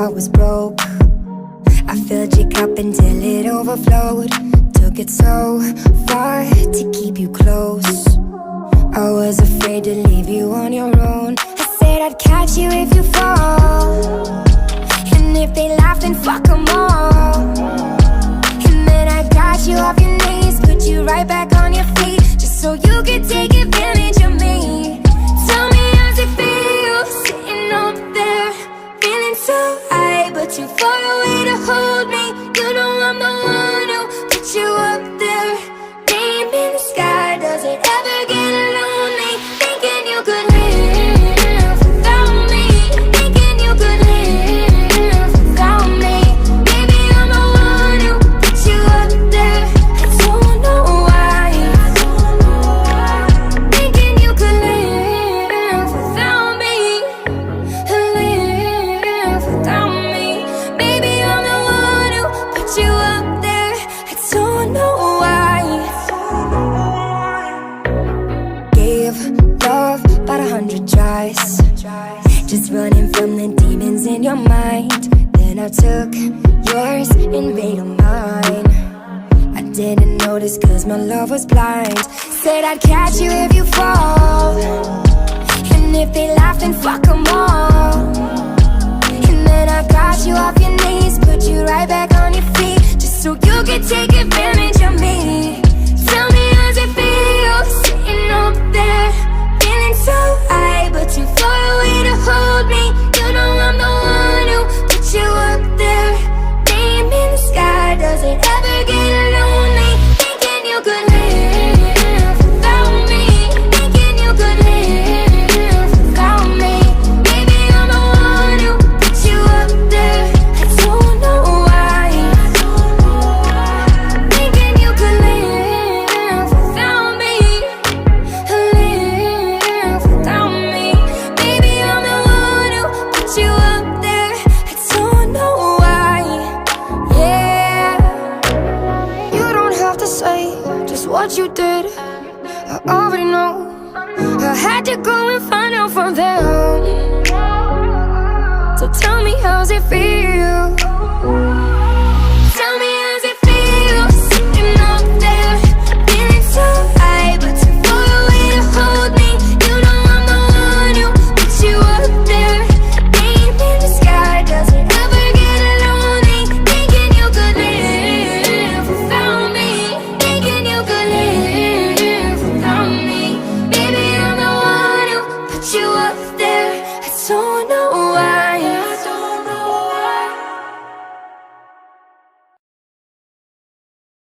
heart was broke. I filled your cup until it overflowed. Took it so far to keep you close. I was afraid to leave you on your own. I said I'd catch you if you fall, and if they laugh then fuck them all. And then I got you off your knees, put you right back on your feet, just so you could take advantage of me. Tell me how's it feel, sitting up there, feeling so high, but too far away to hold me. You know I'm the one who put you up there, name in the sky. Does it ever get lonely, thinking you could live without me, thinking you could live without me? Baby, I'm the one who put you up there. I don't know why, thinking you could live without me, live without me. Baby, I'm the one who put you up there. I don't know why. Gave love about 100 tries, just running from the demons in your mind. Then I took yours and made them mine. I didn't notice cause my love was blind. Said I'd catch you if you fall, and if they laugh then fuck them all. And then I got you off your knees, put you right back on your feet, just so you could take advantage of me. Tell me how's it feel, sitting up there, feeling so high, but too far away to hold me. You know I'm the one who put you up there, name in the sky. Does it ever get lonely, thinking you could live without me, thinking you could live without me? Baby, I'm the one who put you up there. I don't know why, thinking you could live without me, live without me. Baby, I'm the one who put you up there. I don't know why, yeah. You don't have to say just what you did, I already know. I had to go and find out from them. So tell me how's it feel, tell me how's it feel, sitting up there, feeling so high, but too far away to hold me. You know I'm the one who put you up there, name in the sky. Does it ever get lonely, thinking you could live without me, thinking you could live without me? Baby, I'm the one who put you up there. I don't know why.